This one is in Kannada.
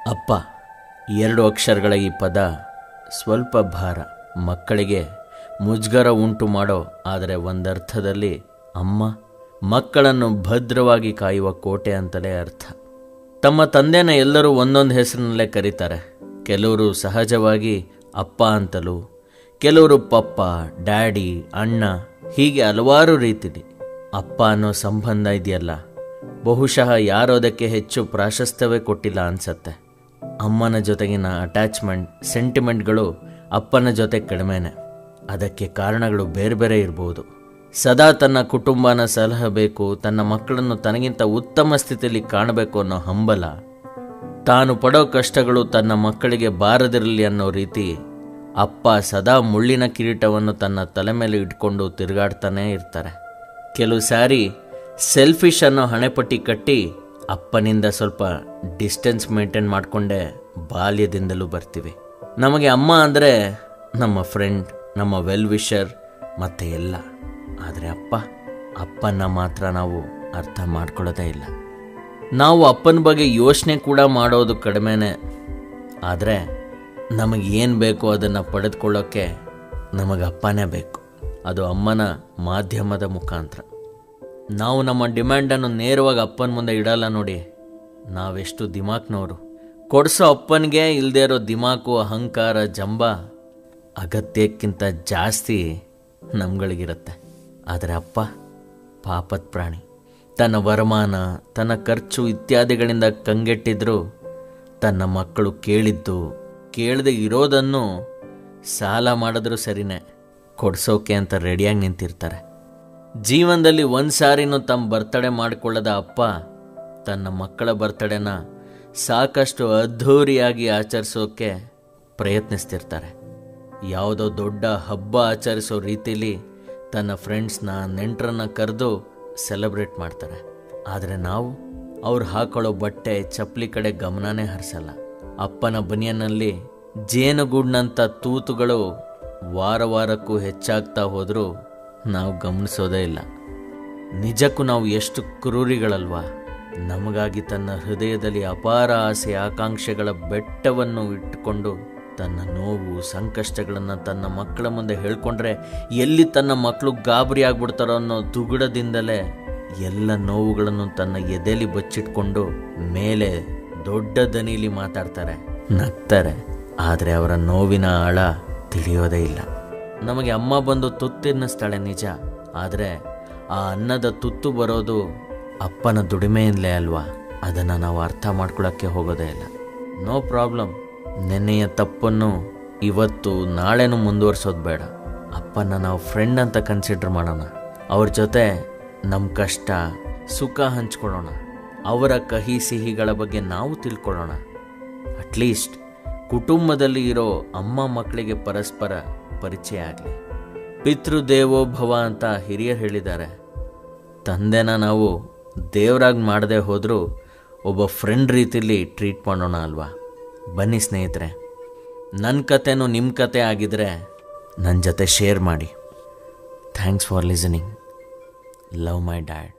ಅಪ್ಪ, 2 ಅಕ್ಷರಗಳ ಈ ಪದ ಸ್ವಲ್ಪ ಭಾರ, ಮಕ್ಕಳಿಗೆ ಮುಜುಗರ ಉಂಟು ಮಾಡೋ, ಆದರೆ ಒಂದರ್ಥದಲ್ಲಿ ಅಮ್ಮ ಮಕ್ಕಳನ್ನು ಭದ್ರವಾಗಿ ಕಾಯುವ ಕೋಟೆ ಅಂತಲೇ ಅರ್ಥ. ತಮ್ಮ ತಂದೆನ ಎಲ್ಲರೂ ಒಂದೊಂದು ಹೆಸರಿನಲ್ಲೇ ಕರೀತಾರೆ. ಕೆಲವರು ಸಹಜವಾಗಿ ಅಪ್ಪ ಅಂತಲೂ, ಕೆಲವರು ಪಪ್ಪ, ಡ್ಯಾಡಿ, ಅಣ್ಣ, ಹೀಗೆ ಹಲವಾರು ರೀತಿಲಿ. ಅಪ್ಪ ಅನ್ನೋ ಸಂಬಂಧ ಇದೆಯಲ್ಲ, ಬಹುಶಃ ಯಾರೂ ಅದಕ್ಕೆ ಹೆಚ್ಚು ಪ್ರಾಶಸ್ತ್ಯವೇ ಕೊಟ್ಟಿಲ್ಲ ಅನ್ಸತ್ತೆ. ಅಮ್ಮನ ಜೊತೆಗಿನ ಅಟ್ಯಾಚ್ಮೆಂಟ್, ಸೆಂಟಿಮೆಂಟ್ಗಳು ಅಪ್ಪನ ಜೊತೆ ಕಡಿಮೆನೆ. ಅದಕ್ಕೆ ಕಾರಣಗಳು ಬೇರೆ ಬೇರೆ ಇರ್ಬೋದು. ಸದಾ ತನ್ನ ಕುಟುಂಬನ ಸಲಹಬೇಕು, ತನ್ನ ಮಕ್ಕಳನ್ನು ತನಗಿಂತ ಉತ್ತಮ ಸ್ಥಿತಿಯಲ್ಲಿ ಕಾಣಬೇಕು ಅನ್ನೋ ಹಂಬಲ, ತಾನು ಪಡೋ ಕಷ್ಟಗಳು ತನ್ನ ಮಕ್ಕಳಿಗೆ ಬಾರದಿರಲಿ ಅನ್ನೋ ರೀತಿ ಅಪ್ಪ ಸದಾ ಮುಳ್ಳಿನ ಕಿರೀಟವನ್ನು ತನ್ನ ತಲೆ ಮೇಲೆ ಇಟ್ಕೊಂಡು ತಿರುಗಾಡ್ತಾನೇ ಇರ್ತಾರೆ. ಕೆಲವು ಸಾರಿ ಸೆಲ್ಫಿಶ್ ಅನ್ನೋ ಹಣೆಪಟ್ಟಿ ಕಟ್ಟಿ ಅಪ್ಪನಿಂದ ಸ್ವಲ್ಪ ಡಿಸ್ಟೆನ್ಸ್ ಮೇಂಟೈನ್ ಮಾಡಿಕೊಂಡೇ ಬಾಲ್ಯದಿಂದಲೂ ಬರ್ತೀವಿ. ನಮಗೆ ಅಮ್ಮ ಅಂದರೆ ನಮ್ಮ ಫ್ರೆಂಡ್, ನಮ್ಮ ವೆಲ್ ವಿಷರ್ ಮತ್ತು ಎಲ್ಲ. ಆದರೆ ಅಪ್ಪನ ಮಾತ್ರ ನಾವು ಅರ್ಥ ಮಾಡ್ಕೊಳ್ಳೋದೇ ಇಲ್ಲ. ನಾವು ಅಪ್ಪನ ಬಗ್ಗೆ ಯೋಚನೆ ಕೂಡ ಮಾಡೋದು ಕಡಿಮೆನೇ. ಆದರೆ ನಮಗೇನು ಬೇಕೋ ಅದನ್ನು ಪಡೆದುಕೊಳ್ಳೋಕ್ಕೆ ನಮಗೆ ಅಪ್ಪನೇ ಬೇಕು. ಅದು ಅಮ್ಮನ ಮಾಧ್ಯಮದ ಮುಖಾಂತರ. ನಾವು ನಮ್ಮ ಡಿಮ್ಯಾಂಡನ್ನು ನೇರವಾಗಿ ಅಪ್ಪನ ಮುಂದೆ ಇಡಲ್ಲ ನೋಡಿ. ನಾವೆಷ್ಟು ದಿಮಾಕ್ನವರು. ಕೊಡಿಸೋ ಅಪ್ಪನಿಗೆ ಇಲ್ಲದೆ ಇರೋ ದಿಮಾಕು, ಅಹಂಕಾರ, ಜಂಬ ಅಗತ್ಯಕ್ಕಿಂತ ಜಾಸ್ತಿ ನಮ್ಗಳಿಗಿರುತ್ತೆ. ಆದರೆ ಅಪ್ಪ ಪಾಪದ ಪ್ರಾಣಿ. ತನ್ನ ವರಮಾನ, ತನ್ನ ಖರ್ಚು ಇತ್ಯಾದಿಗಳಿಂದ ಕಂಗೆಟ್ಟಿದ್ರು ತನ್ನ ಮಕ್ಕಳು ಕೇಳಿದ್ದು, ಕೇಳದೆ ಇರೋದನ್ನು ಸಾಲ ಮಾಡಿದ್ರೂ ಸರಿನೇ ಕೊಡಿಸೋಕೆ ಅಂತ ರೆಡಿಯಾಗಿ ನಿಂತಿರ್ತಾರೆ. ಜೀವನದಲ್ಲಿ ಒಂದು ಸಾರಿನೂ ತಮ್ಮ ಬರ್ತಡೇ ಮಾಡಿಕೊಳ್ಳದ ಅಪ್ಪ ತನ್ನ ಮಕ್ಕಳ ಬರ್ತಡೇನ ಸಾಕಷ್ಟು ಅದ್ಧೂರಿಯಾಗಿ ಆಚರಿಸೋಕೆ ಪ್ರಯತ್ನಿಸ್ತಿರ್ತಾರೆ. ಯಾವುದೋ ದೊಡ್ಡ ಹಬ್ಬ ಆಚರಿಸೋ ರೀತಿಲಿ ತನ್ನ ಫ್ರೆಂಡ್ಸ್ನ, ನೆಂಟರನ್ನ ಕರೆದು ಸೆಲೆಬ್ರೇಟ್ ಮಾಡ್ತಾರೆ. ಆದರೆ ನಾವು ಅವ್ರು ಹಾಕೊಳ್ಳೋ ಬಟ್ಟೆ, ಚಪ್ಪಲಿ ಕಡೆ ಗಮನನೇ ಹರಿಸಲ್ಲ. ಅಪ್ಪನ ಬನಿಯನ್ನಲ್ಲಿ ಜೇನುಗೂಡಿನಂಥ ತೂತುಗಳು ವಾರಕ್ಕೂ ಹೆಚ್ಚಾಗ್ತಾ ಹೋದರೂ ನಾವು ಗಮನಿಸೋದೇ ಇಲ್ಲ. ನಿಜಕ್ಕೂ ನಾವು ಎಷ್ಟು ಕ್ರೂರಿಗಳಲ್ವಾ. ನಮಗಾಗಿ ತನ್ನ ಹೃದಯದಲ್ಲಿ ಅಪಾರ ಆಸೆ, ಆಕಾಂಕ್ಷೆಗಳ ಬೆಟ್ಟವನ್ನು ಇಟ್ಟುಕೊಂಡು ತನ್ನ ನೋವು, ಸಂಕಷ್ಟಗಳನ್ನು ತನ್ನ ಮಕ್ಕಳ ಮುಂದೆ ಹೇಳ್ಕೊಂಡ್ರೆ ಎಲ್ಲಿ ತನ್ನ ಮಕ್ಕಳು ಗಾಬರಿ ಆಗ್ಬಿಡ್ತಾರೋ ಅನ್ನೋ ದುಗುಡದಿಂದಲೇ ಎಲ್ಲ ನೋವುಗಳನ್ನು ತನ್ನ ಎದೆಲಿ ಬಚ್ಚಿಟ್ಕೊಂಡು ಮೇಲೆ ದೊಡ್ಡ ದನಿಲಿ ಮಾತಾಡ್ತಾರೆ, ನಗ್ತಾರೆ. ಆದರೆ ಅವರ ನೋವಿನ ಆಳ ತಿಳಿಯೋದೇ ಇಲ್ಲ. ನಮಗೆ ಅಮ್ಮ ಬಂದು ತುತ್ತಿನ್ನಿಸ್ತಾಳೆ ನಿಜ. ಆದರೆ ಆ ಅನ್ನದ ತುತ್ತು ಬರೋದು ಅಪ್ಪನ ದುಡಿಮೆಯಿಂದಲೇ ಅಲ್ವಾ. ಅದನ್ನು ನಾವು ಅರ್ಥ ಮಾಡ್ಕೊಳ್ಳೋಕ್ಕೆ ಹೋಗೋದೇ ಇಲ್ಲ. No problem. ನೆನ್ನೆಯ ತಪ್ಪನ್ನು ಇವತ್ತು ನಾಳೆನೂ ಮುಂದುವರ್ಸೋದು ಬೇಡ. ಅಪ್ಪನ ನಾವು ಫ್ರೆಂಡ್ ಅಂತ ಕನ್ಸಿಡರ್ ಮಾಡೋಣ. ಅವ್ರ ಜೊತೆ ನಮ್ಮ ಕಷ್ಟ ಸುಖ ಹಂಚ್ಕೊಳ್ಳೋಣ. ಅವರ ಕಹಿ ಸಿಹಿಗಳ ಬಗ್ಗೆ ನಾವು ತಿಳ್ಕೊಳ್ಳೋಣ. ಅಟ್ಲೀಸ್ಟ್ ಕುಟುಂಬದಲ್ಲಿ ಇರೋ ಅಮ್ಮ ಮಕ್ಕಳಿಗೆ ಪರಸ್ಪರ ಪರಿಚಯ ಆಗಲಿ. ಪಿತೃದೇವೋಭವ ಅಂತ ಹಿರಿಯರು ಹೇಳಿದ್ದಾರೆ. ತಂದೆನ ನಾವು ದೇವರಾಗಿ ಮಾಡದೆ ಹೋದರೂ ಒಬ್ಬ ಫ್ರೆಂಡ್ ರೀತಿಲಿ ಟ್ರೀಟ್ ಮಾಡೋಣ ಅಲ್ವಾ. ಬನ್ನಿ ಸ್ನೇಹಿತರೆ, ನನ್ನ ಕತೆನೂ ನಿಮ್ಮ ಕತೆ ಆಗಿದ್ರೆ ನನ್ನ ಜೊತೆ ಶೇರ್ ಮಾಡಿ. Thanks for listening. Love my dad.